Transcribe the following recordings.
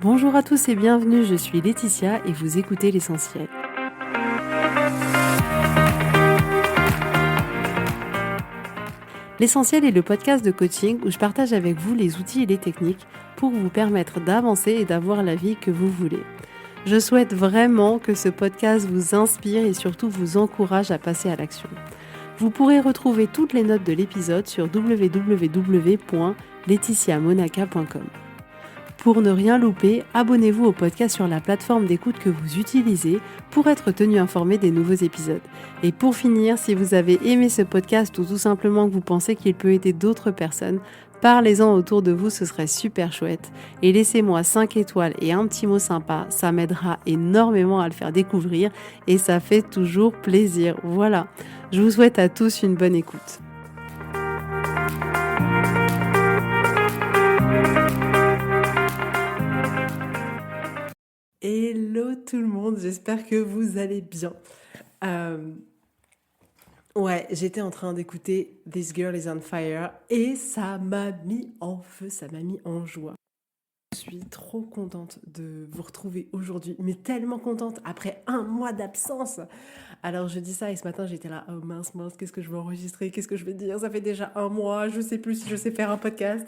Bonjour à tous et bienvenue, je suis Laetitia et vous écoutez l'essentiel. L'essentiel est le podcast de coaching où je partage avec vous les outils et les techniques pour vous permettre d'avancer et d'avoir la vie que vous voulez. Je souhaite vraiment que ce podcast vous inspire et surtout vous encourage à passer à l'action. Vous pourrez retrouver toutes les notes de l'épisode sur www.laetitiamonaca.com. Pour ne rien louper, abonnez-vous au podcast sur la plateforme d'écoute que vous utilisez pour être tenu informé des nouveaux épisodes. Et pour finir, si vous avez aimé ce podcast ou tout simplement que vous pensez qu'il peut aider d'autres personnes, parlez-en autour de vous, ce serait super chouette. Et laissez-moi 5 étoiles et un petit mot sympa, ça m'aidera énormément à le faire découvrir et ça fait toujours plaisir. Voilà, je vous souhaite à tous une bonne écoute. Hello tout le monde, j'espère que vous allez bien. J'étais en train d'écouter This Girl is on Fire et ça m'a mis en feu, ça m'a mis en joie. Je suis trop contente de vous retrouver aujourd'hui, mais tellement contente après un mois d'absence. Alors je dis ça et ce matin j'étais là, oh mince, qu'est-ce que je vais enregistrer, qu'est-ce que je vais dire, ça fait déjà un mois, je sais plus si je sais faire un podcast.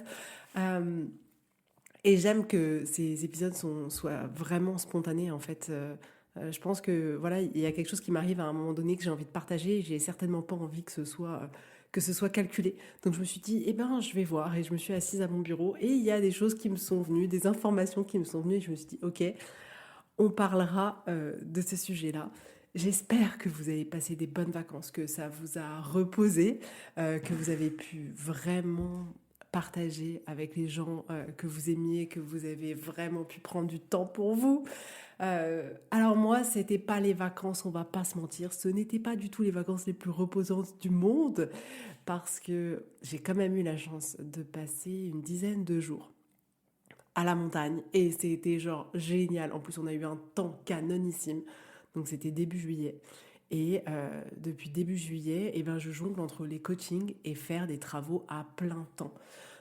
Et j'aime que ces épisodes soient vraiment spontanés en fait. Je pense que voilà, il y a quelque chose qui m'arrive à un moment donné que j'ai envie de partager. Et j'ai certainement pas envie que ce soit calculé. Donc je me suis dit, je vais voir. Et je me suis assise à mon bureau et il y a des choses qui me sont venues, des informations qui me sont venues. Et je me suis dit, ok, on parlera de ce sujet-là. J'espère que vous avez passé des bonnes vacances, que ça vous a reposé, que vous avez pu vraiment partager avec les gens que vous aimiez, que vous avez vraiment pu prendre du temps pour vous. Alors moi, c'était pas les vacances, on va pas se mentir, ce n'était pas du tout les vacances les plus reposantes du monde, parce que j'ai quand même eu la chance de passer une dizaine de jours à la montagne et c'était genre génial. En plus, on a eu un temps canonissime, donc c'était début juillet. Et depuis début juillet, je jongle entre les coachings et faire des travaux à plein temps.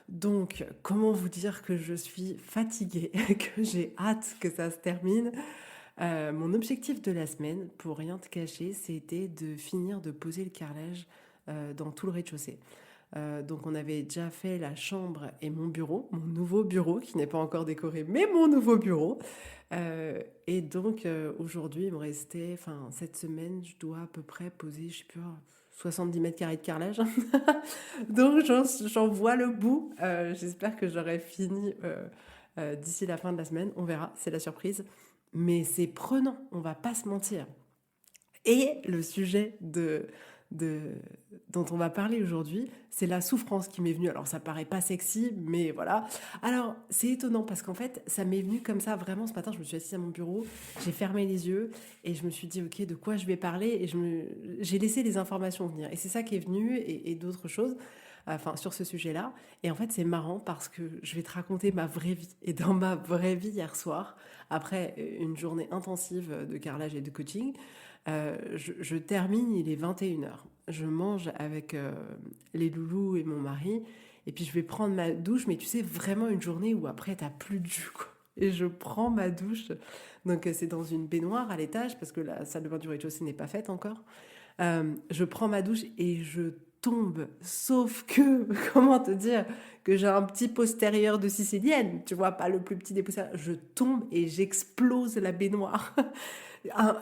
Donc, comment vous dire que je suis fatiguée, que j'ai hâte que ça se termine. Mon objectif de la semaine, pour rien te cacher, c'était de finir de poser le carrelage dans tout le rez-de-chaussée. Donc on avait déjà fait la chambre et mon bureau, mon nouveau bureau qui n'est pas encore décoré, mais mon nouveau bureau. Et donc aujourd'hui, il me restait, cette semaine, je dois à peu près poser, je sais plus, 70 mètres carrés de carrelage. Donc j'en vois le bout. J'espère que j'aurai fini d'ici la fin de la semaine. On verra, c'est la surprise. Mais c'est prenant, on va pas se mentir. Et le sujet dont on va parler aujourd'hui, c'est la souffrance qui m'est venue. Alors ça paraît pas sexy, mais voilà. Alors c'est étonnant parce qu'en fait, ça m'est venu comme ça vraiment ce matin. Je me suis assise à mon bureau, j'ai fermé les yeux et je me suis dit ok, de quoi je vais parler, et j'ai laissé les informations venir. Et c'est ça qui est venu, et d'autres choses. Sur ce sujet-là. Et en fait, c'est marrant parce que je vais te raconter ma vraie vie. Et dans ma vraie vie hier soir, après une journée intensive de carrelage et de coaching, je termine, il est 21h. Je mange avec les loulous et mon mari. Et puis je vais prendre ma douche. Mais tu sais, vraiment une journée où après, t'as plus de jus, quoi. Et je prends ma douche. Donc c'est dans une baignoire à l'étage parce que la salle de bain du rez-de-chaussée n'est pas faite encore. Je prends ma douche et je tombe. Sauf que, comment te dire, que j'ai un petit postérieur de sicilienne, tu vois, pas le plus petit des postérieurs. Je tombe et j'explose la baignoire.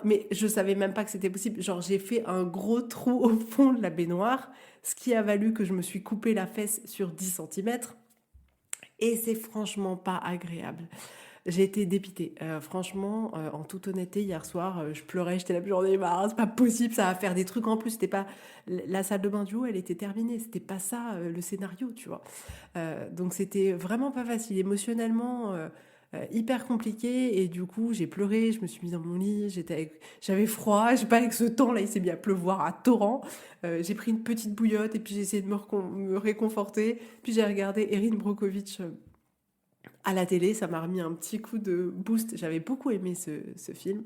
Mais je savais même pas que c'était possible. Genre, j'ai fait un gros trou au fond de la baignoire, ce qui a valu que je me suis coupé la fesse sur 10 centimètres. Et c'est franchement pas agréable. J'ai été dépitée. Franchement, en toute honnêteté, hier soir, je pleurais, j'étais là, j'en ai marre, c'est pas possible, ça va faire des trucs en plus. C'était pas la salle de bain du haut, elle était terminée. C'était pas ça le scénario, tu vois. Donc c'était vraiment pas facile émotionnellement. Hyper compliqué, et du coup j'ai pleuré, je me suis mise dans mon lit, j'avais froid, je sais pas, avec ce temps là il s'est mis à pleuvoir à torrent. J'ai pris une petite bouillotte et puis j'ai essayé de me réconforter, puis j'ai regardé Erin Brockovich à la télé, ça m'a remis un petit coup de boost. J'avais beaucoup aimé ce film.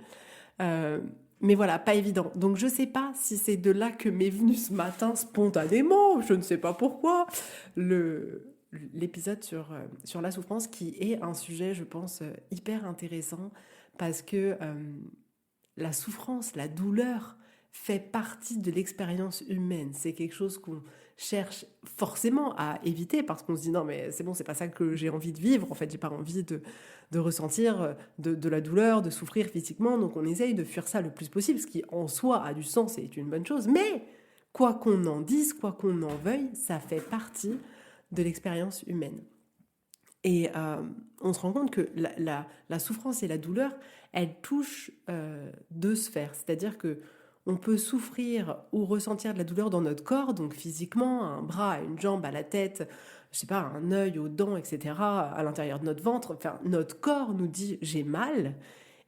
Euh, mais voilà, pas évident. Donc je sais pas si c'est de là que m'est venu ce matin spontanément, je ne sais pas pourquoi, l'épisode sur la souffrance, qui est un sujet, je pense, hyper intéressant, parce que la souffrance, la douleur fait partie de l'expérience humaine. C'est quelque chose qu'on cherche forcément à éviter parce qu'on se dit non mais c'est bon, c'est pas ça que j'ai envie de vivre. En fait, j'ai pas envie de ressentir de la douleur, de souffrir physiquement. Donc on essaye de fuir ça le plus possible, ce qui en soi a du sens et est une bonne chose. Mais quoi qu'on en dise, quoi qu'on en veuille, ça fait partie de l'expérience humaine. Et on se rend compte que la souffrance et la douleur, elles touchent deux sphères. C'est-à-dire que on peut souffrir ou ressentir de la douleur dans notre corps, donc physiquement, un bras, une jambe, à la tête, je sais pas, un œil, aux dents, etc., à l'intérieur de notre ventre. Enfin, notre corps nous dit j'ai mal.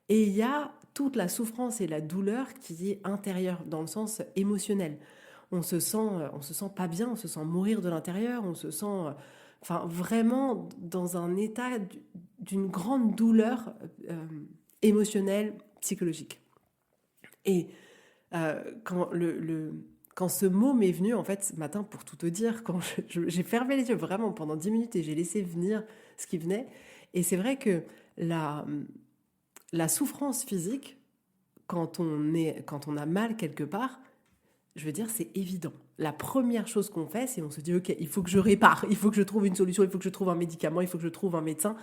Et il y a toute la souffrance et la douleur qui est intérieure, dans le sens émotionnel. On se sent pas bien, on se sent mourir de l'intérieur, on se sent enfin, vraiment dans un état d'une grande douleur émotionnelle, psychologique. Et quand ce mot m'est venu, en fait, ce matin, pour tout te dire, quand j'ai fermé les yeux vraiment pendant 10 minutes et j'ai laissé venir ce qui venait, et c'est vrai que la, la souffrance physique, quand on a mal quelque part, je veux dire, c'est évident. La première chose qu'on fait, c'est on se dit, OK, il faut que je répare, il faut que je trouve une solution, il faut que je trouve un médicament, il faut que je trouve un médecin.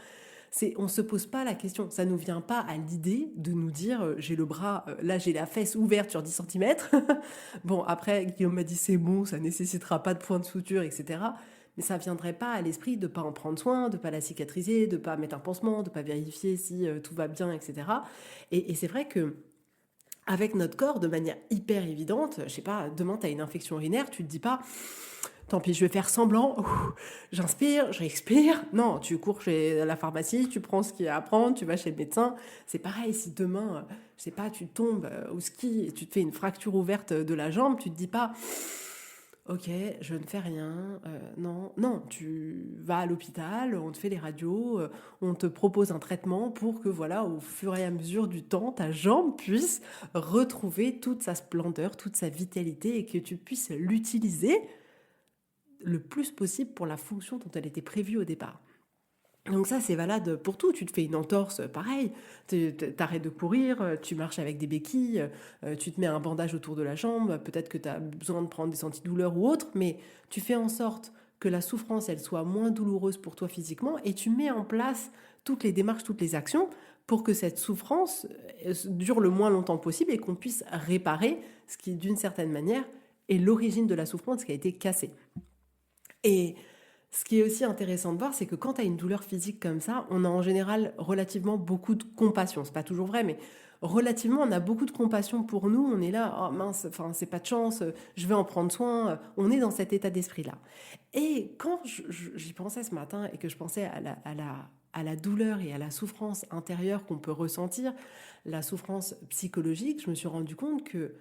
On ne se pose pas la question. Ça ne nous vient pas à l'idée de nous dire, j'ai le bras, là j'ai la fesse ouverte sur 10 centimètres. Bon, après, Guillaume m'a dit, c'est bon, ça nécessitera pas de point de suture, etc. Mais ça ne viendrait pas à l'esprit de ne pas en prendre soin, de ne pas la cicatriser, de ne pas mettre un pansement, de ne pas vérifier si tout va bien, etc. Et c'est vrai que avec notre corps, de manière hyper évidente, je sais pas, demain tu as une infection urinaire, tu te dis pas, tant pis, je vais faire semblant, j'inspire, j'expire. Non, tu cours chez la pharmacie, tu prends ce qu'il y a à prendre, tu vas chez le médecin. C'est pareil, si demain, je sais pas, tu tombes au ski et tu te fais une fracture ouverte de la jambe, tu te dis pas, ok, je ne fais rien. Non, non, tu vas à l'hôpital, on te fait les radios, on te propose un traitement pour que, voilà, au fur et à mesure du temps, ta jambe puisse retrouver toute sa splendeur, toute sa vitalité et que tu puisses l'utiliser le plus possible pour la fonction dont elle était prévue au départ. Donc ça, c'est valable pour tout. Tu te fais une entorse, pareil, t'arrêtes de courir, tu marches avec des béquilles, tu te mets un bandage autour de la jambe, peut-être que tu as besoin de prendre des antidouleurs ou autre, mais tu fais en sorte que la souffrance, elle soit moins douloureuse pour toi physiquement et tu mets en place toutes les démarches, toutes les actions pour que cette souffrance dure le moins longtemps possible et qu'on puisse réparer ce qui, d'une certaine manière, est l'origine de la souffrance qui a été cassée. Et ce qui est aussi intéressant de voir, c'est que quand tu as une douleur physique comme ça, on a en général relativement beaucoup de compassion. C'est pas toujours vrai, mais relativement, on a beaucoup de compassion pour nous. On est là, oh mince, enfin, c'est pas de chance, je vais en prendre soin. On est dans cet état d'esprit-là. Et quand j'y pensais ce matin et que je pensais à la douleur et à la souffrance intérieure qu'on peut ressentir, la souffrance psychologique, je me suis rendu compte que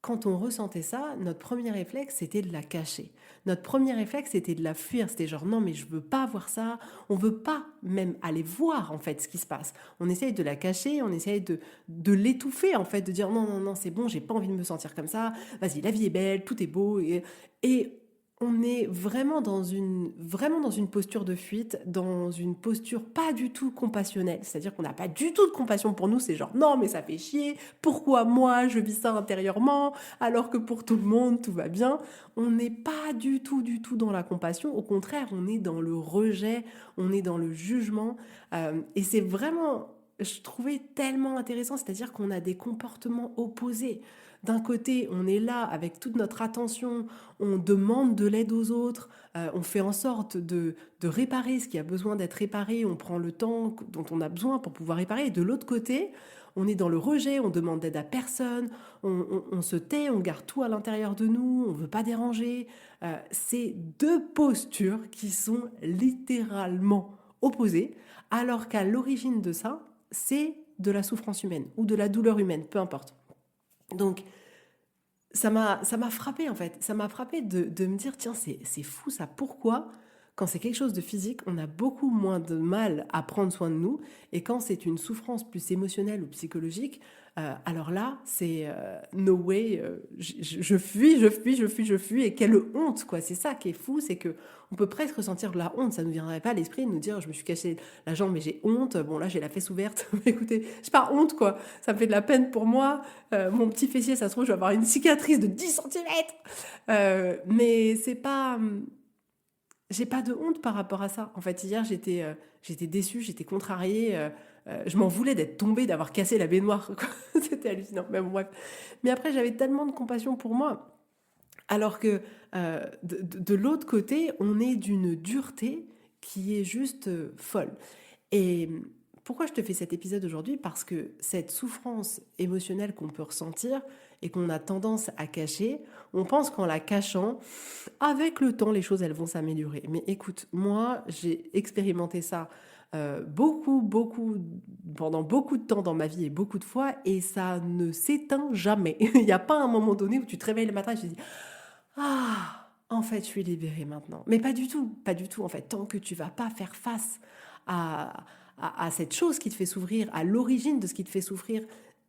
quand on ressentait ça, notre premier réflexe, c'était de la cacher. Notre premier réflexe, c'était de la fuir. C'était genre, non, mais je veux pas voir ça. On veut pas même aller voir, en fait, ce qui se passe. On essaye de la cacher, on essaye de l'étouffer, en fait, de dire, non, non, non, c'est bon, j'ai pas envie de me sentir comme ça. Vas-y, la vie est belle, tout est beau. Et on est vraiment dans une posture de fuite, dans une posture pas du tout compassionnelle. C'est-à-dire qu'on n'a pas du tout de compassion pour nous. C'est genre, non, mais ça fait chier. Pourquoi moi, je vis ça intérieurement, alors que pour tout le monde, tout va bien. On n'est pas du tout dans la compassion. Au contraire, on est dans le rejet, on est dans le jugement. Et c'est vraiment, je trouvais tellement intéressant. C'est-à-dire qu'on a des comportements opposés. D'un côté, on est là avec toute notre attention, on demande de l'aide aux autres, on fait en sorte de réparer ce qui a besoin d'être réparé, on prend le temps dont on a besoin pour pouvoir réparer. Et de l'autre côté, on est dans le rejet, on demande d'aide à personne, on se tait, on garde tout à l'intérieur de nous, on ne veut pas déranger. C'est deux postures qui sont littéralement opposées, alors qu'à l'origine de ça, c'est de la souffrance humaine ou de la douleur humaine, peu importe. Donc, ça m'a frappé en fait. Ça m'a frappé de me dire, tiens, c'est fou ça. Pourquoi, quand c'est quelque chose de physique, on a beaucoup moins de mal à prendre soin de nous. Et quand c'est une souffrance plus émotionnelle ou psychologique, alors là, c'est no way, je fuis, je fuis, je fuis, je fuis. Et quelle honte, quoi. C'est ça qui est fou, c'est que on peut presque ressentir de la honte. Ça ne nous viendrait pas à l'esprit de nous dire, je me suis cassé la jambe, mais j'ai honte. Bon, là, j'ai la fesse ouverte. Écoutez, j'ai pas honte, quoi. Ça me fait de la peine pour moi. Mon petit fessier, ça se trouve, je vais avoir une cicatrice de 10 centimètres. Mais c'est pas. J'ai pas de honte par rapport à ça. En fait, hier, j'étais déçue, j'étais contrariée. Je m'en voulais d'être tombée, d'avoir cassé la baignoire, quoi. C'était hallucinant. Mais bon, bref. Mais après, j'avais tellement de compassion pour moi. Alors que de l'autre côté, on est d'une dureté qui est juste folle. Et pourquoi je te fais cet épisode aujourd'hui? Parce que cette souffrance émotionnelle qu'on peut ressentir et qu'on a tendance à cacher, on pense qu'en la cachant, avec le temps, les choses, elles vont s'améliorer. Mais écoute, moi, j'ai expérimenté ça pendant beaucoup de temps dans ma vie et beaucoup de fois, et ça ne s'éteint jamais. Il n'y a pas un moment donné où tu te réveilles le matin et tu te dis, ah, en fait, je suis libérée maintenant. Mais pas du tout, pas du tout. En fait, tant que tu vas pas faire face à, à cette chose qui te fait souffrir, à l'origine de ce qui te fait souffrir,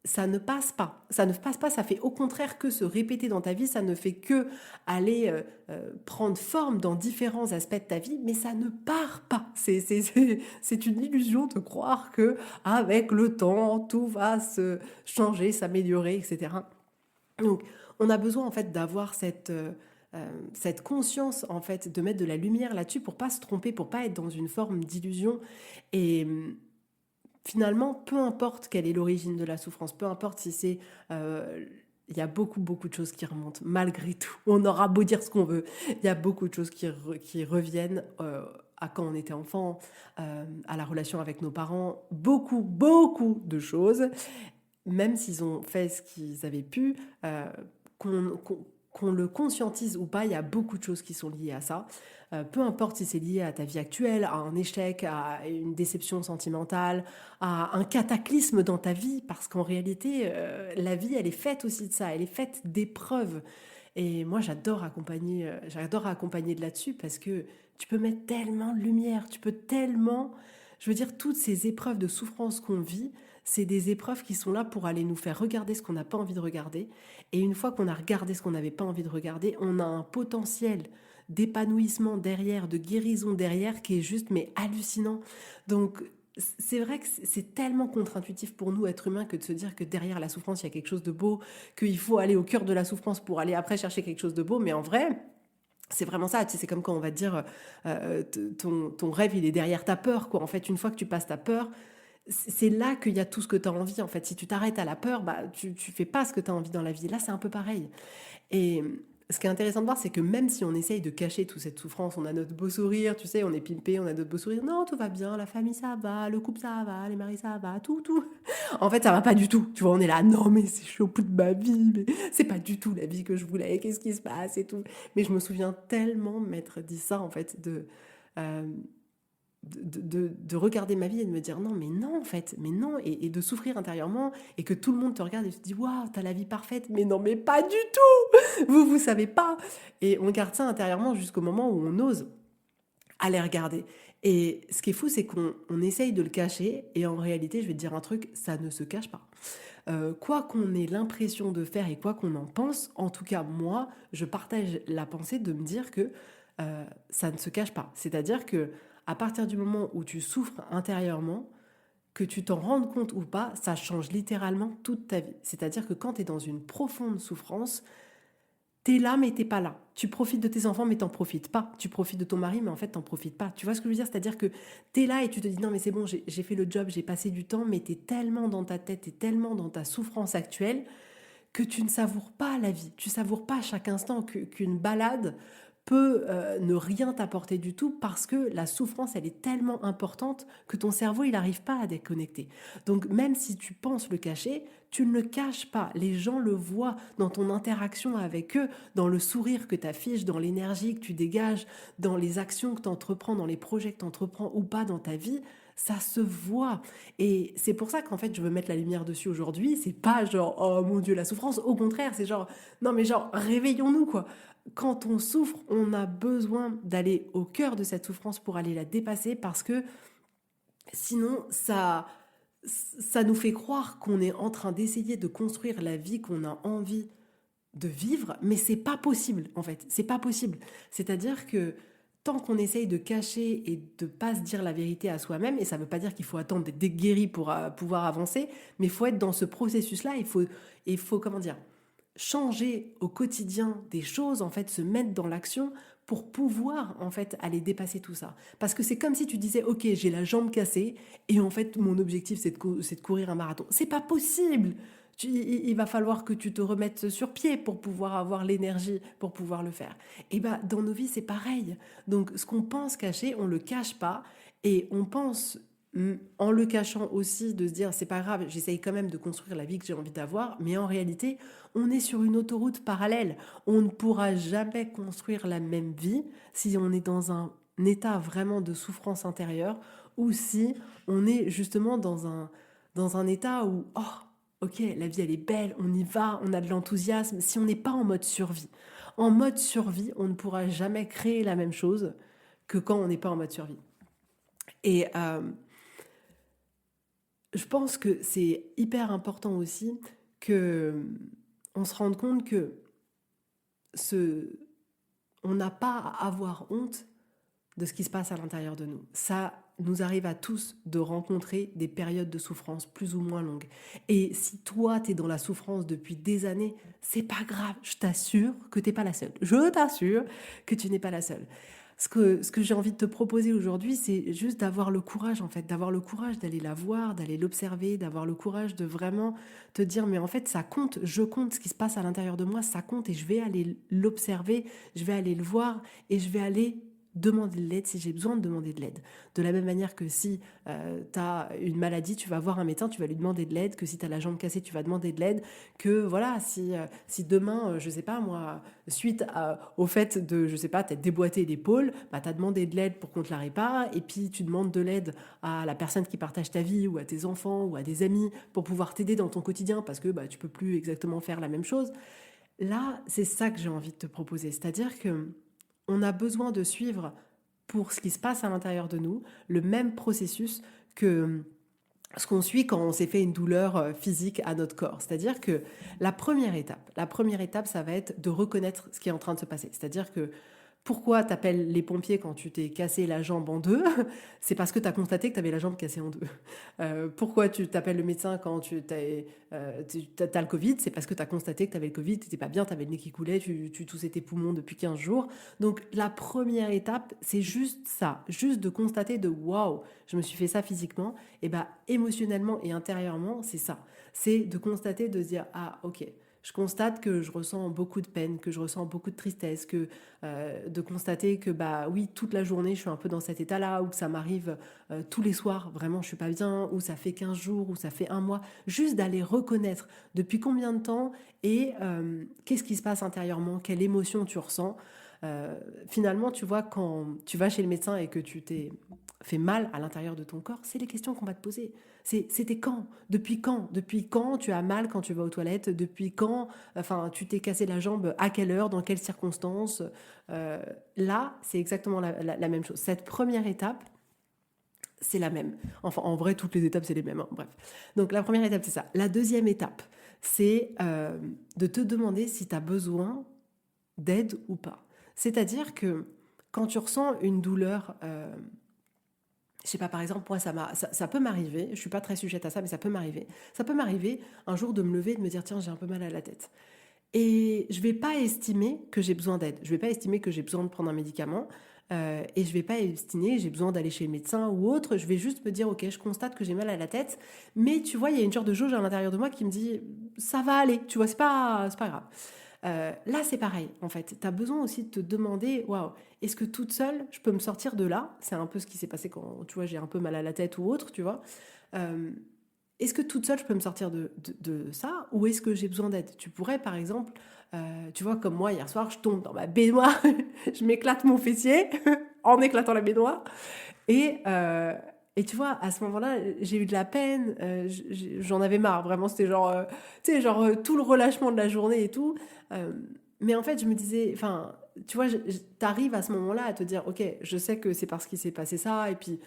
ça ne passe pas. Ça ne passe pas, ça fait au contraire que se répéter dans ta vie, ça ne fait que aller prendre forme dans différents aspects de ta vie, mais ça ne part pas. C'est une illusion de croire que avec le temps, tout va se changer, s'améliorer, etc. Donc, on a besoin en fait d'avoir cette conscience en fait de mettre de la lumière là-dessus pour pas se tromper, pour pas être dans une forme d'illusion. Et finalement, peu importe quelle est l'origine de la souffrance, peu importe si c'est il y a beaucoup de choses qui remontent malgré tout. On aura beau dire ce qu'on veut, il y a beaucoup de choses qui reviennent à quand on était enfant, à la relation avec nos parents, beaucoup de choses, même s'ils ont fait ce qu'ils avaient pu, qu'on le conscientise ou pas, il y a beaucoup de choses qui sont liées à ça. Peu importe si c'est lié à ta vie actuelle, à un échec, à une déception sentimentale, à un cataclysme dans ta vie, parce qu'en réalité, la vie, elle est faite aussi de ça, elle est faite d'épreuves. Et moi, j'adore accompagner de là-dessus parce que tu peux mettre tellement de lumière, tu peux tellement, je veux dire, toutes ces épreuves de souffrance qu'on vit, c'est des épreuves qui sont là pour aller nous faire regarder ce qu'on n'a pas envie de regarder. Et une fois qu'on a regardé ce qu'on n'avait pas envie de regarder, on a un potentiel d'épanouissement derrière, de guérison derrière qui est juste mais hallucinant. Donc c'est vrai que c'est tellement contre-intuitif pour nous, êtres humains, que de se dire que derrière la souffrance, il y a quelque chose de beau, qu'il faut aller au cœur de la souffrance pour aller après chercher quelque chose de beau. Mais en vrai, c'est vraiment ça, tu sais, c'est comme quand on va te dire ton rêve, il est derrière ta peur, quoi. En fait, une fois que tu passes ta peur, c'est là qu'il y a tout ce que tu as envie. En fait, si tu t'arrêtes à la peur, bah, tu fais pas ce que tu as envie dans la vie. Là, c'est un peu pareil. Et ce qui est intéressant de voir, c'est que même si on essaye de cacher toute cette souffrance, on a notre beau sourire, tu sais, on est pimpé, on a notre beau sourire, non, tout va bien, la famille ça va, le couple ça va, les maris ça va, tout. En fait, ça va pas du tout. Tu vois, on est là, non, mais c'est chaud au bout de ma vie, mais c'est pas du tout la vie que je voulais, qu'est-ce qui se passe et tout. Mais je me souviens tellement m'être dit ça, en fait, euh, de regarder ma vie et de me dire non, mais non, en fait, mais non, et de souffrir intérieurement, et que tout le monde te regarde et te dit waouh, t'as la vie parfaite, mais non, mais pas du tout, vous savez pas. Et on garde ça intérieurement jusqu'au moment où on ose aller regarder. Et ce qui est fou, c'est qu'on essaye de le cacher, et en réalité, je vais te dire un truc, ça ne se cache pas. Quoi qu'on ait l'impression de faire et quoi qu'on en pense, en tout cas moi, je partage la pensée de me dire que ça ne se cache pas. C'est-à-dire que à partir du moment où tu souffres intérieurement, que tu t'en rendes compte ou pas, ça change littéralement toute ta vie. C'est-à-dire que quand tu es dans une profonde souffrance, t'es là mais t'es pas là. Tu profites de tes enfants mais t'en profites pas. Tu profites de ton mari mais en fait t'en profites pas. Tu vois ce que je veux dire? C'est-à-dire que t'es là et tu te dis non mais c'est bon, j'ai fait le job, j'ai passé du temps, mais t'es tellement dans ta tête, t'es tellement dans ta souffrance actuelle que tu ne savoures pas la vie. Tu savoures pas chaque instant qu'une balade peut ne rien t'apporter du tout parce que la souffrance, elle est tellement importante que ton cerveau, il n'arrive pas à déconnecter. Donc même si tu penses le cacher, tu ne le caches pas. Les gens le voient dans ton interaction avec eux, dans le sourire que tu affiches, dans l'énergie que tu dégages, dans les actions que tu entreprends, dans les projets que tu entreprends ou pas dans ta vie. Ça se voit. Et c'est pour ça qu'en fait, je veux mettre la lumière dessus aujourd'hui. C'est pas genre, oh mon Dieu, la souffrance. Au contraire, c'est genre, non mais genre, réveillons-nous quoi. quand on souffre, on a besoin d'aller au cœur de cette souffrance pour aller la dépasser parce que sinon, ça nous fait croire qu'on est en train d'essayer de construire la vie qu'on a envie de vivre, mais c'est pas possible en fait, c'est pas possible. C'est-à-dire que tant qu'on essaye de cacher et de pas se dire la vérité à soi-même, et ça veut pas dire qu'il faut attendre d'être guéri pour pouvoir avancer, mais il faut être dans ce processus-là, il faut comment dire, changer au quotidien des choses, en fait, se mettre dans l'action pour pouvoir en fait aller dépasser tout ça. Parce que c'est comme si tu disais, ok, j'ai la jambe cassée et en fait mon objectif c'est de courir un marathon. C'est pas possible. Il va falloir que tu te remettes sur pied pour pouvoir avoir l'énergie pour pouvoir le faire. Et bah dans nos vies c'est pareil. Donc ce qu'on pense cacher, on le cache pas et on pense en le cachant aussi de se dire c'est pas grave, j'essaye quand même de construire la vie que j'ai envie d'avoir, mais en réalité on est sur une autoroute parallèle. On ne pourra jamais construire la même vie si on est dans un état vraiment de souffrance intérieure ou si on est justement dans un état où, oh, ok, la vie elle est belle, on y va, on a de l'enthousiasme, si on n'est pas en mode survie. En mode survie, on ne pourra jamais créer la même chose que quand on n'est pas en mode survie. Et je pense que c'est hyper important aussi que on se rende compte que ce, on n'a pas à avoir honte de ce qui se passe à l'intérieur de nous. Ça nous arrive à tous de rencontrer des périodes de souffrance plus ou moins longues. Et si toi, tu es dans la souffrance depuis des années, c'est pas grave. Je t'assure que tu n'es pas la seule. Je t'assure que tu n'es pas la seule. Ce que j'ai envie de te proposer aujourd'hui, c'est juste d'avoir le courage, en fait, d'avoir le courage d'aller la voir, d'aller l'observer, d'avoir le courage de vraiment te dire, mais en fait, ça compte, je compte ce qui se passe à l'intérieur de moi, ça compte et je vais aller l'observer, je vais aller le voir et je vais aller demander de l'aide si j'ai besoin de demander de l'aide. De la même manière que si tu as une maladie, tu vas voir un médecin, tu vas lui demander de l'aide, que si tu as la jambe cassée, tu vas demander de l'aide, que voilà, si demain, je sais pas moi, suite au fait de, je sais pas, t'être déboîté l'épaule, bah, tu as demandé de l'aide pour qu'on te la répare, et puis tu demandes de l'aide à la personne qui partage ta vie, ou à tes enfants, ou à des amis, pour pouvoir t'aider dans ton quotidien, parce que bah, tu peux plus exactement faire la même chose. Là, c'est ça que j'ai envie de te proposer. C'est-à-dire que on a besoin de suivre pour ce qui se passe à l'intérieur de nous le même processus que ce qu'on suit quand on s'est fait une douleur physique à notre corps. C'est-à-dire que la première étape, ça va être de reconnaître ce qui est en train de se passer. C'est-à-dire que pourquoi t'appelles les pompiers quand tu t'es cassé la jambe en deux? C'est parce que tu as constaté que tu avais la jambe cassée en deux. Pourquoi tu t'appelles le médecin quand t'as le Covid? C'est parce que tu as constaté que tu avais le Covid, tu n'étais pas bien, tu avais le nez qui coulait, tu toussais tes poumons depuis 15 jours. Donc la première étape, c'est juste ça, juste de constater de waouh, je me suis fait ça physiquement. Et bah émotionnellement et intérieurement, c'est ça. C'est de constater, de se dire ah ok. Je constate que je ressens beaucoup de peine, que je ressens beaucoup de tristesse, de constater que bah oui, toute la journée, je suis un peu dans cet état-là, ou que ça m'arrive tous les soirs, vraiment, je suis pas bien, ou ça fait 15 jours, ou ça fait un mois, juste d'aller reconnaître depuis combien de temps et qu'est-ce qui se passe intérieurement, quelle émotion tu ressens. Finalement, tu vois, quand tu vas chez le médecin et que tu t'es fait mal à l'intérieur de ton corps, c'est les questions qu'on va te poser. C'était quand? Depuis quand? Depuis quand tu as mal quand tu vas aux toilettes? Depuis quand, enfin, tu t'es cassé la jambe? À quelle heure? Dans quelles circonstances? Euh, Là, c'est exactement la même chose. Cette première étape, c'est la même. Enfin, en vrai, toutes les étapes, c'est les mêmes, hein. Bref. Donc, la première étape, c'est ça. La deuxième étape, c'est de te demander si tu as besoin d'aide ou pas. C'est-à-dire que quand tu ressens une douleur, je sais pas, par exemple, moi, ça peut m'arriver, je suis pas très sujette à ça, mais ça peut m'arriver. Ça peut m'arriver un jour de me lever et de me dire, tiens, j'ai un peu mal à la tête. Et je vais pas estimer que j'ai besoin d'aide. Je vais pas estimer que j'ai besoin de prendre un médicament. Et je vais pas estimer que j'ai besoin d'aller chez le médecin ou autre. Je vais juste me dire, ok, je constate que j'ai mal à la tête. Mais tu vois, il y a une sorte de jauge à l'intérieur de moi qui me dit, ça va aller. Tu vois, c'est pas grave. Là, c'est pareil, en fait. Tu as besoin aussi de te demander, waouh, est-ce que toute seule, je peux me sortir de là? C'est un peu ce qui s'est passé quand, tu vois, j'ai un peu mal à la tête ou autre, tu vois. Euh, Est-ce que toute seule, je peux me sortir de ça? Ou est-ce que j'ai besoin d'aide? Tu pourrais, par exemple, tu vois, comme moi, hier soir, je tombe dans ma baignoire, je m'éclate mon fessier en éclatant la baignoire. Et, euh, et tu vois, à ce moment-là, j'ai eu de la peine, j'en avais marre, vraiment, c'était genre, tu sais, genre tout le relâchement de la journée et tout. Euh, Mais en fait, je me disais, enfin, tu vois, t'arrives à ce moment-là à te dire, ok, je sais que c'est parce qu'il s'est passé ça, et puis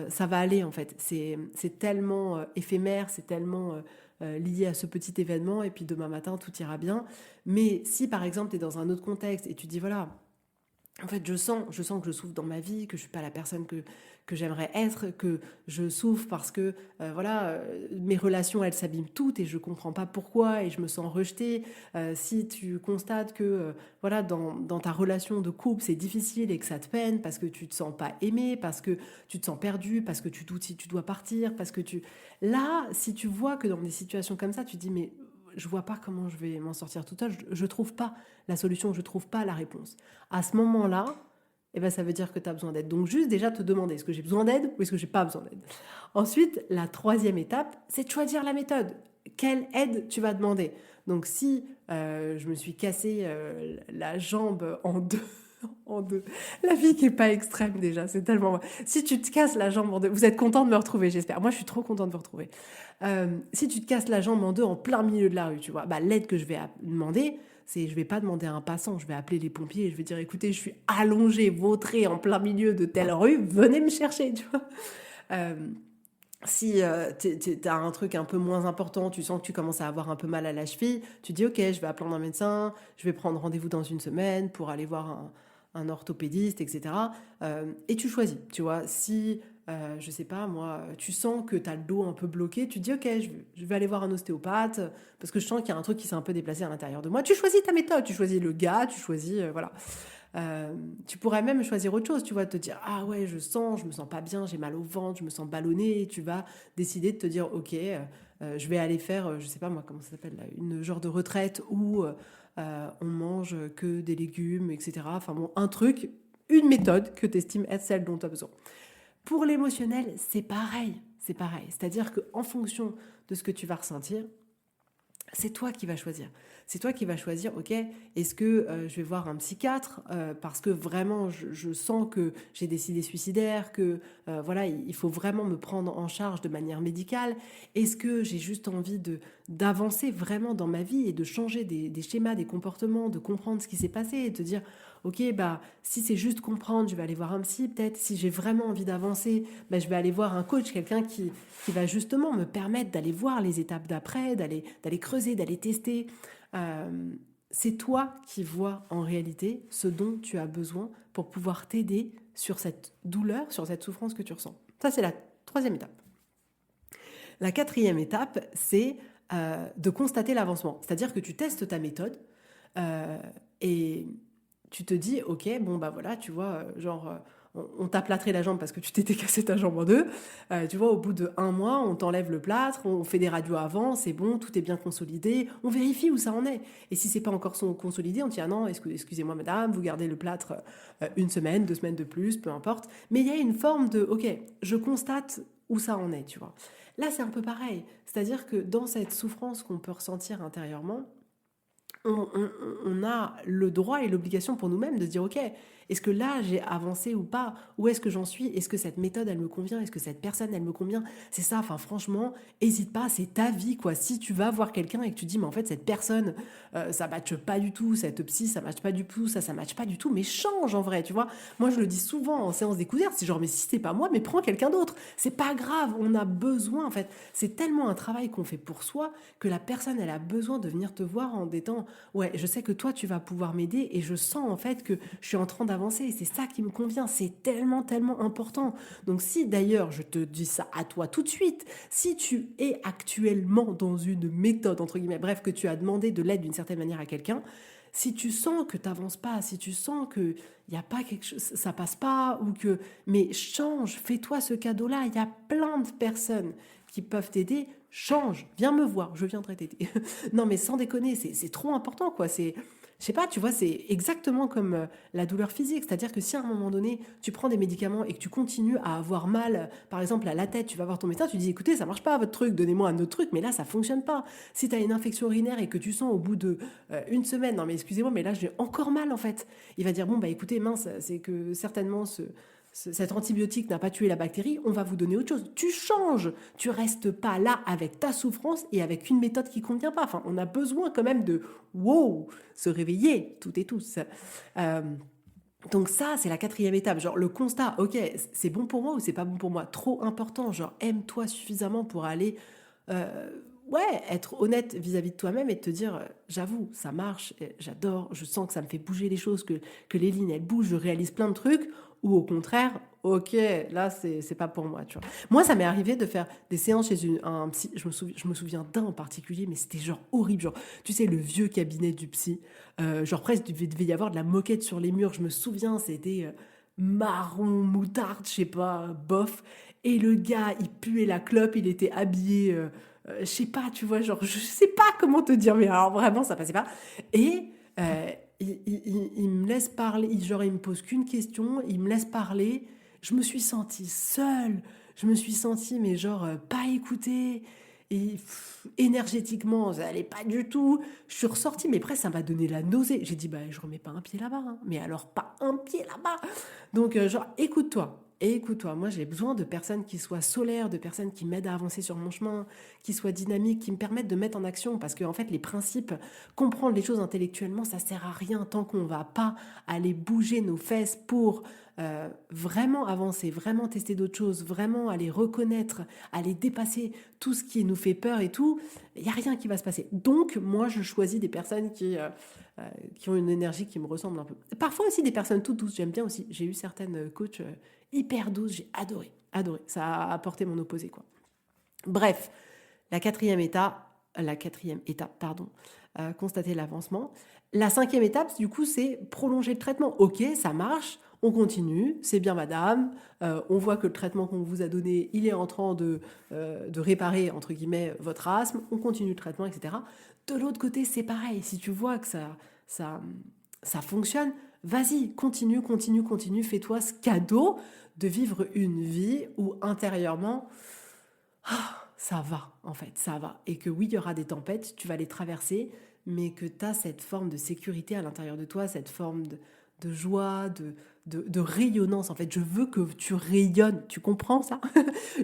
ça va aller en fait. C'est tellement éphémère, c'est tellement lié à ce petit événement, et puis demain matin, tout ira bien. Mais si par exemple, tu es dans un autre contexte et tu dis, voilà, en fait, je sens que je souffre dans ma vie, que je suis pas la personne que j'aimerais être, que je souffre parce que voilà, mes relations elles s'abîment toutes et je comprends pas pourquoi et je me sens rejetée. Si tu constates que voilà dans ta relation de couple c'est difficile et que ça te peine parce que tu te sens pas aimé, parce que tu te sens perdu, parce que tu doutes si tu dois partir, parce que tu là si tu vois que dans des situations comme ça tu te dis mais je vois pas comment je vais m'en sortir toute seule, je trouve pas la solution, je trouve pas la réponse. À ce moment-là, eh ben, ça veut dire que tu as besoin d'aide. Donc juste déjà te demander, est-ce que j'ai besoin d'aide ou est-ce que j'ai pas besoin d'aide. Ensuite, la troisième étape, c'est de choisir la méthode. Quelle aide tu vas demander. Donc si je me suis cassé la jambe en deux, en deux. La vie qui est pas extrême déjà, c'est tellement... Si tu te casses la jambe en deux, vous êtes content de me retrouver, j'espère. Moi, je suis trop contente de vous retrouver. Si tu te casses la jambe en deux en plein milieu de la rue, tu vois, bah, l'aide que je vais demander, c'est je vais pas demander à un passant, je vais appeler les pompiers et je vais dire écoutez, je suis allongée, vautrée en plein milieu de telle rue, venez me chercher, tu vois. Euh, si t'as un truc un peu moins important, tu sens que tu commences à avoir un peu mal à la cheville, tu dis ok, je vais appeler un médecin, je vais prendre rendez-vous dans une semaine pour aller voir un orthopédiste, etc. Et tu choisis, tu vois. Si, je sais pas, moi, tu sens que tu as le dos un peu bloqué, tu dis ok, je vais aller voir un ostéopathe parce que je sens qu'il y a un truc qui s'est un peu déplacé à l'intérieur de moi. Tu choisis ta méthode, tu choisis le gars, tu choisis, voilà. Tu pourrais même choisir autre chose, tu vois, te dire ah ouais, je me sens pas bien, j'ai mal au ventre, je me sens ballonné, et tu vas décider de te dire ok, je vais aller faire, je sais pas moi comment ça s'appelle, là, une genre de retraite où on mange que des légumes, etc. Enfin bon, un truc, une méthode que tu estimes être celle dont tu as besoin. Pour l'émotionnel, c'est pareil, c'est pareil. C'est-à-dire qu'en fonction de ce que tu vas ressentir, c'est toi qui vas choisir. C'est toi qui vas choisir, ok, est-ce que je vais voir un psychiatre parce que vraiment je sens que j'ai des idées suicidaires, que voilà, il faut vraiment me prendre en charge de manière médicale. Est-ce que j'ai juste envie d'avancer vraiment dans ma vie et de changer des schémas, des comportements, de comprendre ce qui s'est passé et de dire, ok, bah si c'est juste comprendre, je vais aller voir un psy peut-être. Si j'ai vraiment envie d'avancer, bah, je vais aller voir un coach, quelqu'un qui va justement me permettre d'aller voir les étapes d'après, d'aller creuser, d'aller tester. Euh, c'est toi qui vois en réalité ce dont tu as besoin pour pouvoir t'aider sur cette douleur, sur cette souffrance que tu ressens. Ça, c'est la troisième étape. La quatrième étape, c'est de constater l'avancement. C'est-à-dire que tu testes ta méthode euh, et tu te dis, ok, bon bah voilà, tu vois, genre, on t'a plâtré la jambe parce que tu t'étais cassé ta jambe en deux. Tu vois, au bout de 1 mois, on t'enlève le plâtre, on fait des radios avant, c'est bon, tout est bien consolidé, on vérifie où ça en est. Et si c'est pas encore consolidé, on dit, ah non, excusez-moi madame, vous gardez le plâtre 1 semaine, 2 semaines de plus, peu importe. Mais il y a une forme de, ok, je constate où ça en est, tu vois. Là, c'est un peu pareil. C'est-à-dire que dans cette souffrance qu'on peut ressentir intérieurement, on a le droit et l'obligation pour nous-mêmes de se dire, OK, est-ce que là, j'ai avancé ou pas? Où est-ce que j'en suis? Est-ce que cette méthode, elle me convient? Est-ce que cette personne, elle me convient? C'est ça, enfin franchement, hésite pas, c'est ta vie, quoi. Si tu vas voir quelqu'un et que tu dis, mais en fait, cette personne, ça matche pas du tout, cette psy, ça matche pas du tout, ça matche pas du tout, mais change en vrai, tu vois. Moi, je le dis souvent en séance découverte, c'est genre, mais si c'est pas moi, mais prends quelqu'un d'autre. C'est pas grave, on a besoin, en fait. C'est tellement un travail qu'on fait pour soi que la personne, elle a besoin de venir te voir en étant ouais, je sais que toi, tu vas pouvoir m'aider et je sens en fait que je suis en train d'avancer et c'est ça qui me convient. C'est tellement, tellement important. Donc si d'ailleurs, je te dis ça à toi tout de suite, si tu es actuellement dans une méthode, entre guillemets, bref, que tu as demandé de l'aide d'une certaine manière à quelqu'un, si tu sens que tu n'avances pas, si tu sens que il y a pas quelque chose, ça passe pas ou que mais change, fais-toi ce cadeau-là, il y a plein de personnes qui peuvent t'aider, change, viens me voir, je viendrai t'aider. Non mais sans déconner, c'est trop important quoi, c'est je sais pas, tu vois, c'est exactement comme la douleur physique, c'est-à-dire que si à un moment donné, tu prends des médicaments et que tu continues à avoir mal, par exemple à la tête, tu vas voir ton médecin, tu dis écoutez, ça marche pas votre truc, donnez-moi un autre truc, mais là ça fonctionne pas. Si tu as une infection urinaire et que tu sens au bout de 1 semaine, non mais excusez-moi, mais là j'ai encore mal en fait. Il va dire bon bah écoutez mince, c'est que certainement cet antibiotique n'a pas tué la bactérie, on va vous donner autre chose. Tu changes, tu restes pas là avec ta souffrance et avec une méthode qui convient pas. Enfin, on a besoin quand même de wow, se réveiller toutes et tous. Euh, donc ça, c'est la quatrième étape. Genre le constat, ok, c'est bon pour moi ou c'est pas bon pour moi. Trop important. Genre aime-toi suffisamment pour aller, euh, ouais, être honnête vis-à-vis de toi-même et te dire, j'avoue, ça marche, j'adore, je sens que ça me fait bouger les choses, que les lignes elles bougent, je réalise plein de trucs. Ou au contraire, ok, là c'est pas pour moi, tu vois. Moi, ça m'est arrivé de faire des séances chez un psy. Je me souviens d'un en particulier, mais c'était genre horrible. Genre, tu sais, le vieux cabinet du psy. Genre presque, il devait y avoir de la moquette sur les murs. Je me souviens, c'était marron, moutarde, je sais pas, bof. Et le gars, il puait la clope, il était habillé, je sais pas, tu vois, genre, je sais pas comment te dire, mais alors vraiment, ça passait pas. Et euh, il me laisse parler, genre, il me pose qu'une question, il me laisse parler. Je me suis sentie seule, je me suis sentie, mais genre, pas écoutée. Et énergétiquement, ça allait pas du tout. Je suis ressortie, mais presque ça m'a donné la nausée. J'ai dit, bah, je remets pas un pied là-bas, hein. Mais alors, pas un pied là-bas. Donc, genre, écoute-toi. Écoute-toi, moi j'ai besoin de personnes qui soient solaires, de personnes qui m'aident à avancer sur mon chemin, qui soient dynamiques, qui me permettent de mettre en action. Parce que, en fait, les principes, comprendre les choses intellectuellement, ça sert à rien tant qu'on va pas aller bouger nos fesses pour vraiment avancer, vraiment tester d'autres choses, vraiment aller reconnaître, aller dépasser tout ce qui nous fait peur et tout. Il n'y a rien qui va se passer. Donc, moi, je choisis des personnes qui ont une énergie qui me ressemble un peu. Parfois aussi des personnes toutes douces, j'aime bien aussi. J'ai eu certaines coachs hyper douces, j'ai adoré, adoré. Ça a apporté mon opposé, quoi. Bref, la quatrième étape, pardon, constater l'avancement. La cinquième étape, du coup, c'est prolonger le traitement. Ok, ça marche, on continue, c'est bien madame, on voit que le traitement qu'on vous a donné, il est en train de réparer, entre guillemets, votre asthme, on continue le traitement, etc. De l'autre côté, c'est pareil, si tu vois que ça, ça fonctionne, vas-y, continue, continue, continue, fais-toi ce cadeau de vivre une vie où intérieurement, ça va, en fait, ça va. Et que oui, il y aura des tempêtes, tu vas les traverser, mais que tu as cette forme de sécurité à l'intérieur de toi, cette forme de joie, de rayonnance. En fait, je veux que tu rayonnes. Tu comprends ça?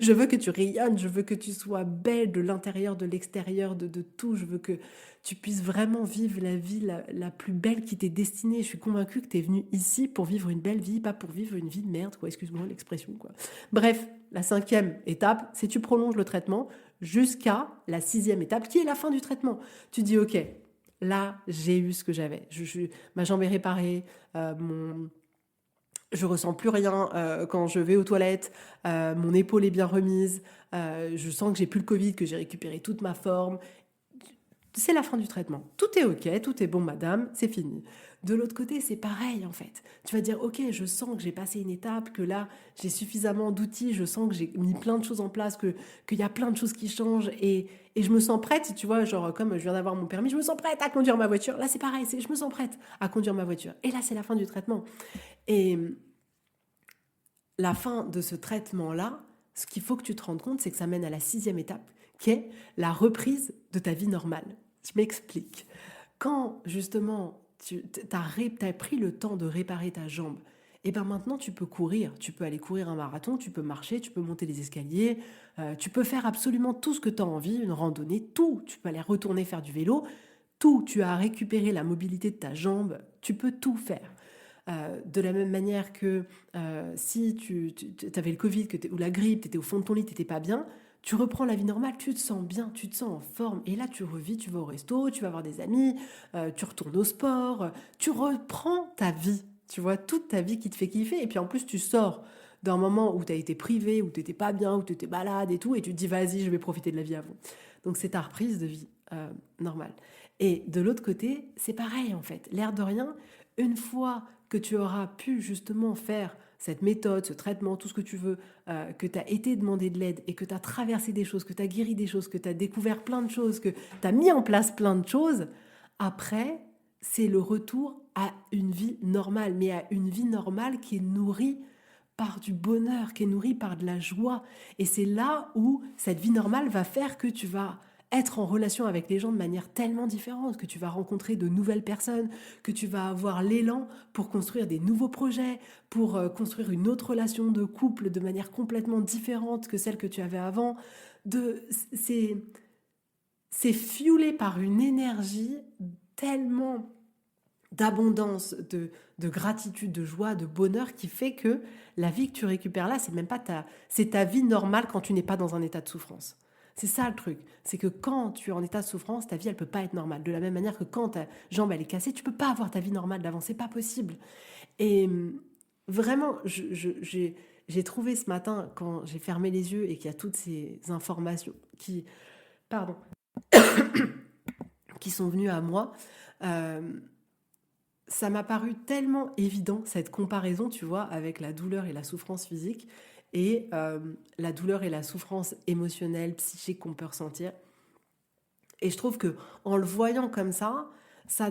Je veux que tu rayonnes, je veux que tu sois belle de l'intérieur, de l'extérieur, de tout. Je veux que tu puisses vraiment vivre la vie la plus belle qui t'est destinée. Je suis convaincue que tu es venue ici pour vivre une belle vie, pas pour vivre une vie de merde, quoi. Excuse-moi l'expression, quoi. Bref, la cinquième étape, c'est tu prolonges le traitement jusqu'à la sixième étape, qui est la fin du traitement. Tu dis, OK, là, j'ai eu ce que j'avais. Ma jambe est réparée, je ressens plus rien quand je vais aux toilettes, mon épaule est bien remise, je sens que j'ai plus le Covid, que j'ai récupéré toute ma forme. C'est la fin du traitement. Tout est OK, tout est bon, madame, c'est fini. De l'autre côté, c'est pareil en fait. Tu vas dire, OK, je sens que j'ai passé une étape, que là, j'ai suffisamment d'outils, je sens que j'ai mis plein de choses en place, qu'il y a plein de choses qui changent et je me sens prête, tu vois, genre comme je viens d'avoir mon permis, je me sens prête à conduire ma voiture. Là, c'est pareil, je me sens prête à conduire ma voiture. Et là, c'est la fin du traitement. Et la fin de ce traitement-là, ce qu'il faut que tu te rendes compte, c'est que ça mène à la sixième étape, qui est la reprise de ta vie normale. Je m'explique. Quand justement tu as pris le temps de réparer ta jambe, et ben maintenant tu peux courir, tu peux aller courir un marathon, tu peux marcher, tu peux monter les escaliers, tu peux faire absolument tout ce que tu as envie, une randonnée, tout. Tu peux aller retourner faire du vélo, tout. Tu as récupéré la mobilité de ta jambe, tu peux tout faire. De la même manière que si tu avais le Covid ou la grippe, tu étais au fond de ton lit, tu n'étais pas bien, tu reprends la vie normale, tu te sens bien, tu te sens en forme. Et là, tu revis, tu vas au resto, tu vas voir des amis, tu retournes au sport, tu reprends ta vie, tu vois, toute ta vie qui te fait kiffer. Et puis en plus, tu sors d'un moment où tu as été privé, où tu n'étais pas bien, où tu étais malade et tout, et tu te dis, vas-y, je vais profiter de la vie avant. Donc c'est ta reprise de vie normale. Et de l'autre côté, c'est pareil en fait. L'air de rien, une fois que tu auras pu justement faire cette méthode, ce traitement, tout ce que tu veux, que tu as été demander de l'aide et que tu as traversé des choses, que tu as guéri des choses, que tu as découvert plein de choses, que tu as mis en place plein de choses, après, c'est le retour à une vie normale, mais à une vie normale qui est nourrie par du bonheur, qui est nourrie par de la joie. Et c'est là où cette vie normale va faire que tu vas être en relation avec les gens de manière tellement différente, que tu vas rencontrer de nouvelles personnes, que tu vas avoir l'élan pour construire des nouveaux projets, pour construire une autre relation de couple de manière complètement différente que celle que tu avais avant. De, c'est, c'est fuelé par une énergie tellement d'abondance, de gratitude, de joie, de bonheur qui fait que la vie que tu récupères là, c'est même pas c'est ta vie normale quand tu n'es pas dans un état de souffrance. C'est ça le truc, c'est que quand tu es en état de souffrance, ta vie elle peut pas être normale. De la même manière que quand ta jambe elle est cassée, tu peux pas avoir ta vie normale d'avant, c'est pas possible. Et vraiment, j'ai trouvé ce matin quand j'ai fermé les yeux et qu'il y a toutes ces informations pardon, qui sont venues à moi. euh, Ça m'a paru tellement évident, cette comparaison, tu vois, avec la douleur et la souffrance physique et la douleur et la souffrance émotionnelle, psychique qu'on peut ressentir. Et je trouve que en le voyant comme ça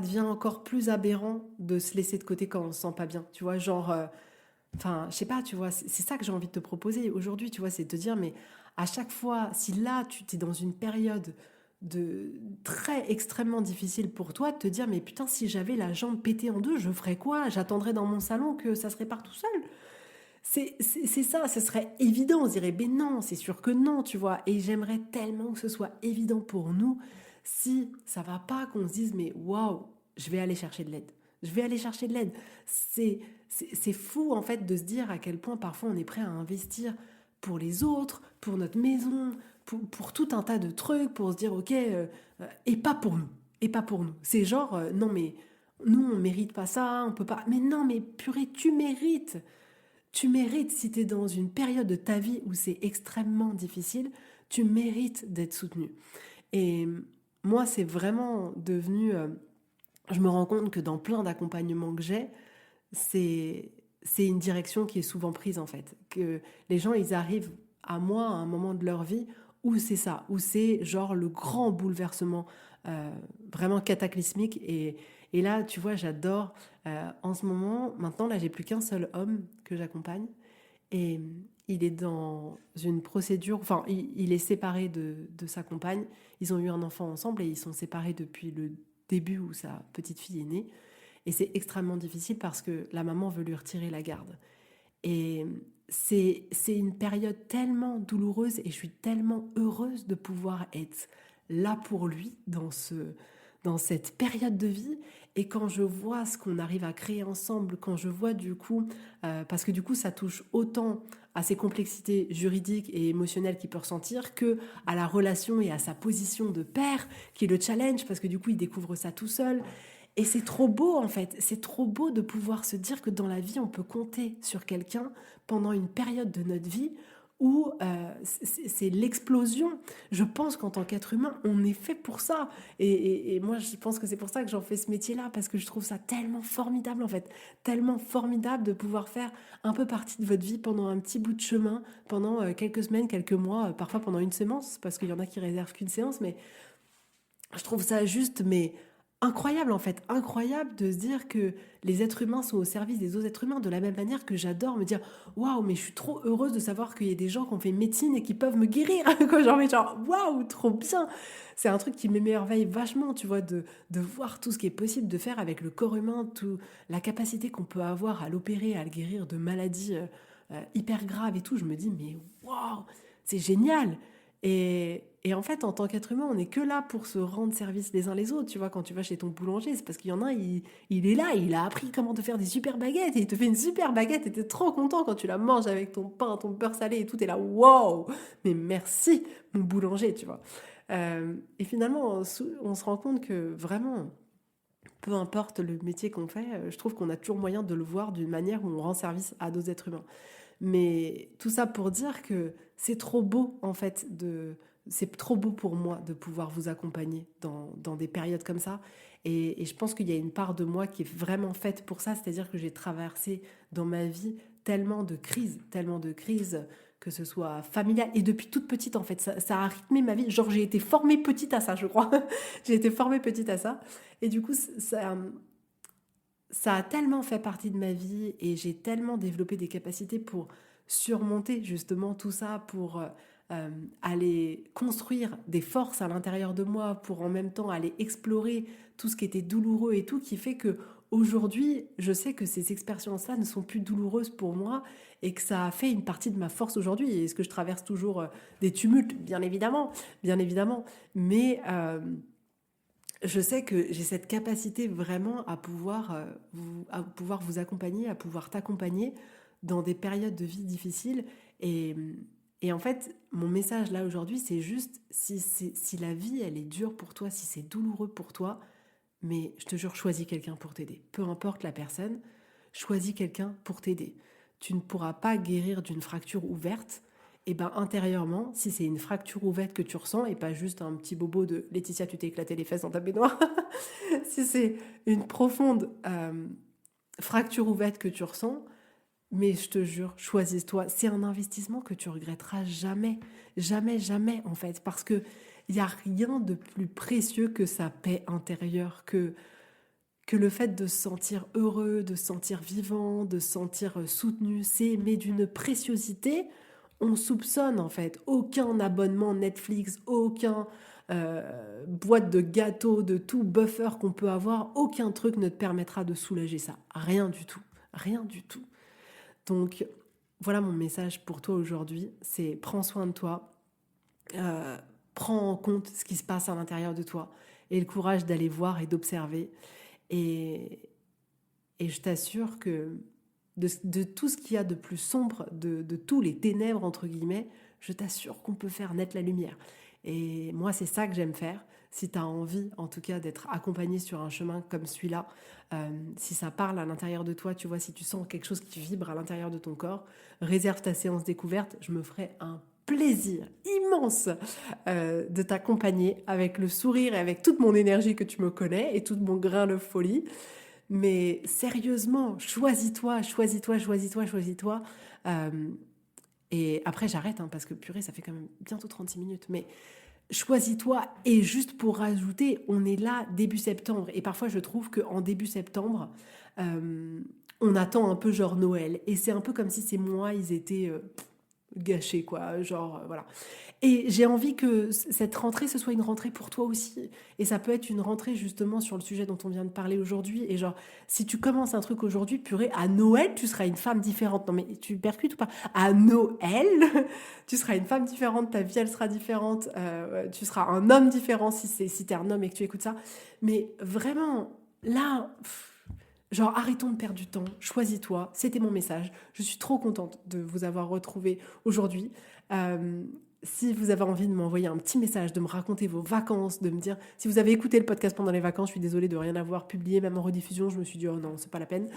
devient encore plus aberrant de se laisser de côté quand on se sent pas bien. Tu vois, genre, enfin, je sais pas, tu vois, c'est ça que j'ai envie de te proposer aujourd'hui, tu vois, c'est de te dire, mais à chaque fois, si là, tu t'es dans une période de très extrêmement difficile pour toi, de te dire, mais putain, si j'avais la jambe pétée en deux, je ferais quoi? J'attendrais dans mon salon que ça se répare tout seul. C'est ça, ce serait évident, on se dirait, mais non, c'est sûr que non, tu vois. Et j'aimerais tellement que ce soit évident pour nous, si ça va pas, qu'on se dise, mais waouh, je vais aller chercher de l'aide. Je vais aller chercher de l'aide. C'est fou, en fait, de se dire à quel point parfois on est prêt à investir pour les autres, pour notre maison, pour tout un tas de trucs, pour se dire, ok, et pas pour nous. Et pas pour nous. C'est genre, non, mais nous, on mérite pas ça, on peut pas. Mais non, mais purée, tu mérites. Tu mérites, si tu es dans une période de ta vie où c'est extrêmement difficile, tu mérites d'être soutenu. Et moi, c'est vraiment devenu... je me rends compte que dans plein d'accompagnements que j'ai, c'est, c'est une direction qui est souvent prise en fait. Que les gens, ils arrivent à moi à un moment de leur vie où c'est ça, où c'est genre le grand bouleversement euh, vraiment cataclysmique. Et là, tu vois, j'adore. En ce moment, maintenant, là, j'ai plus qu'un seul homme que j'accompagne. Et il est dans une procédure, enfin, il est séparé de sa compagne. Ils ont eu un enfant ensemble et ils sont séparés depuis le début où sa petite fille est née. Et c'est extrêmement difficile parce que la maman veut lui retirer la garde. Et c'est une période tellement douloureuse et je suis tellement heureuse de pouvoir être là pour lui dans cette période de vie. Et quand je vois ce qu'on arrive à créer ensemble, quand je vois du coup, parce que du coup ça touche autant à ses complexités juridiques et émotionnelles qu'il peut ressentir que à la relation et à sa position de père qui le challenge parce que du coup il découvre ça tout seul. Et c'est trop beau en fait, c'est trop beau de pouvoir se dire que dans la vie on peut compter sur quelqu'un pendant une période de notre vie où c'est l'explosion. Je pense qu'en tant qu'être humain, on est fait pour ça. Et moi, je pense que c'est pour ça que j'en fais ce métier-là, parce que je trouve ça tellement formidable en fait, tellement formidable de pouvoir faire un peu partie de votre vie pendant un petit bout de chemin, pendant quelques semaines, quelques mois, parfois pendant une séance, parce qu'il y en a qui réservent qu'une séance, mais je trouve ça juste, mais incroyable en fait, incroyable de se dire que les êtres humains sont au service des autres êtres humains, de la même manière que j'adore me dire waouh, mais je suis trop heureuse de savoir qu'il y a des gens qui ont fait médecine et qui peuvent me guérir. Quand genre, mais genre waouh, trop bien. C'est un truc qui m'émerveille vachement, tu vois, de voir tout ce qui est possible de faire avec le corps humain, tout, la capacité qu'on peut avoir à l'opérer, à le guérir de maladies hyper graves et tout. Je me dis, mais waouh, c'est génial. Et en fait, en tant qu'être humain, on n'est que là pour se rendre service les uns les autres. Tu vois, quand tu vas chez ton boulanger, c'est parce qu'il y en a un, il est là, il a appris comment te faire des super baguettes, et il te fait une super baguette, et t'es trop content quand tu la manges avec ton pain, ton beurre salé et tout, t'es là, wow, mais merci, mon boulanger, tu vois. Et finalement, on se rend compte que vraiment, peu importe le métier qu'on fait, je trouve qu'on a toujours moyen de le voir d'une manière où on rend service à d'autres êtres humains. Mais tout ça pour dire que c'est trop beau, en fait, c'est trop beau pour moi de pouvoir vous accompagner dans des périodes comme ça. Et je pense qu'il y a une part de moi qui est vraiment faite pour ça, c'est-à-dire que j'ai traversé dans ma vie tellement de crises, que ce soit familiale et depuis toute petite, en fait. Ça a rythmé ma vie. Genre, j'ai été formée petite à ça, je crois. J'ai été formée petite à ça. Et du coup, ça a tellement fait partie de ma vie et j'ai tellement développé des capacités pour surmonter justement tout ça, pour aller construire des forces à l'intérieur de moi, pour en même temps aller explorer tout ce qui était douloureux et tout, qui fait que aujourd'hui, je sais que ces expériences-là ne sont plus douloureuses pour moi et que ça a fait une partie de ma force aujourd'hui. Est-ce que je traverse toujours des tumultes? Bien évidemment. Mais je sais que j'ai cette capacité vraiment à pouvoir vous accompagner, à pouvoir t'accompagner dans des périodes de vie difficiles. Et, et en fait, mon message là aujourd'hui, c'est juste, si la vie, elle est dure pour toi, si c'est douloureux pour toi, mais je te jure, choisis quelqu'un pour t'aider. Peu importe la personne, choisis quelqu'un pour t'aider. Tu ne pourras pas guérir d'une fracture ouverte. Et ben intérieurement, si c'est une fracture ouverte que tu ressens et pas juste un petit bobo de Laetitia, tu t'es éclaté les fesses dans ta baignoire, si c'est une profonde fracture ouverte que tu ressens, mais je te jure, choisis-toi. C'est un investissement que tu regretteras jamais, jamais, jamais en fait, parce que il y a rien de plus précieux que sa paix intérieure, que le fait de se sentir heureux, de se sentir vivant, de se sentir soutenu. C'est mais d'une préciosité. On soupçonne en fait aucun abonnement Netflix, aucun boîte de gâteaux, de tout buffer qu'on peut avoir, aucun truc ne te permettra de soulager ça. Rien du tout, rien du tout. Donc voilà mon message pour toi aujourd'hui, c'est prends soin de toi, euh, prends en compte ce qui se passe à l'intérieur de toi et le courage d'aller voir et d'observer. Et, et je t'assure que de tout ce qu'il y a de plus sombre, de tous les ténèbres, entre guillemets, je t'assure qu'on peut faire naître la lumière. Et moi, c'est ça que j'aime faire. Si tu as envie, en tout cas, d'être accompagné sur un chemin comme celui-là, si ça parle à l'intérieur de toi, tu vois, si tu sens quelque chose qui vibre à l'intérieur de ton corps, réserve ta séance découverte. Je me ferai un plaisir immense de t'accompagner avec le sourire et avec toute mon énergie que tu me connais et tout mon grain de folie. Mais sérieusement, choisis-toi, choisis-toi, choisis-toi, choisis-toi. Euh, et après, j'arrête, hein, parce que purée, ça fait quand même bientôt 36 minutes. Mais choisis-toi. Et juste pour rajouter, on est là début septembre. Et parfois, je trouve qu'en début septembre, on attend un peu genre Noël. Et c'est un peu comme si ces mois, ils étaient gâchés, quoi. Genre, voilà. Et j'ai envie que cette rentrée, ce soit une rentrée pour toi aussi. Et ça peut être une rentrée justement sur le sujet dont on vient de parler aujourd'hui. Et genre, si tu commences un truc aujourd'hui, purée, à Noël, tu seras une femme différente. Non mais tu percutes ou pas? À Noël, tu seras une femme différente, ta vie, elle sera différente. Tu seras un homme différent si t'es un homme et que tu écoutes ça. Mais vraiment, là... Genre, arrêtons de perdre du temps, choisis-toi, c'était mon message. Je suis trop contente de vous avoir retrouvé aujourd'hui. Si vous avez envie de m'envoyer un petit message, de me raconter vos vacances, de me dire... Si vous avez écouté le podcast pendant les vacances, je suis désolée de rien avoir publié, même en rediffusion, je me suis dit, oh non, c'est pas la peine.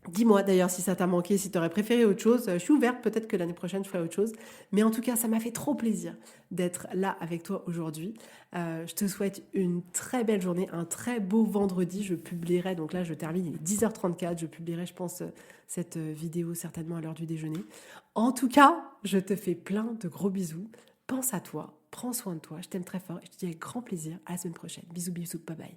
Dis-moi d'ailleurs si ça t'a manqué, si tu aurais préféré autre chose. Je suis ouverte, peut-être que l'année prochaine je ferai autre chose. Mais en tout cas, ça m'a fait trop plaisir d'être là avec toi aujourd'hui. Je te souhaite une très belle journée, un très beau vendredi. Je publierai, donc là je termine, il est 10h34. Je publierai, je pense, cette vidéo certainement à l'heure du déjeuner. En tout cas, je te fais plein de gros bisous. Pense à toi, prends soin de toi. Je t'aime très fort et je te dis avec grand plaisir à la semaine prochaine. Bisous, bisous, bye bye.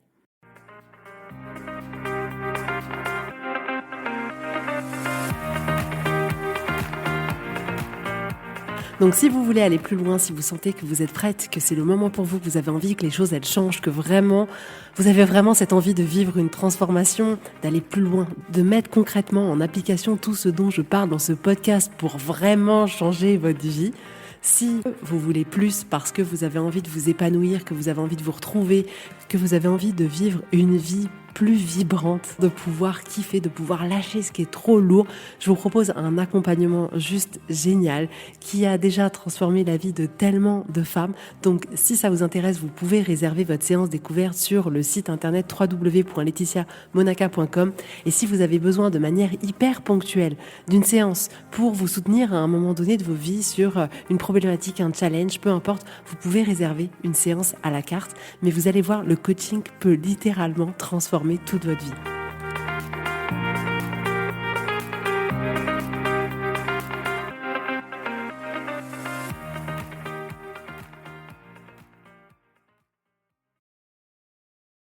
Donc si vous voulez aller plus loin, si vous sentez que vous êtes prête, que c'est le moment pour vous, que vous avez envie que les choses elles changent, que vraiment vous avez vraiment cette envie de vivre une transformation, d'aller plus loin, de mettre concrètement en application tout ce dont je parle dans ce podcast pour vraiment changer votre vie. Si vous voulez plus parce que vous avez envie de vous épanouir, que vous avez envie de vous retrouver, que vous avez envie de vivre une vie plus vibrante, de pouvoir kiffer, de pouvoir lâcher ce qui est trop lourd, je vous propose un accompagnement juste génial qui a déjà transformé la vie de tellement de femmes. Donc si ça vous intéresse, vous pouvez réserver votre séance découverte sur le site internet www.laetitiamonaca.com. Et si vous avez besoin de manière hyper ponctuelle d'une séance pour vous soutenir à un moment donné de vos vies sur une problématique, un challenge, peu importe, vous pouvez réserver une séance à la carte. Mais vous allez voir, le coaching peut littéralement transformer toute votre vie.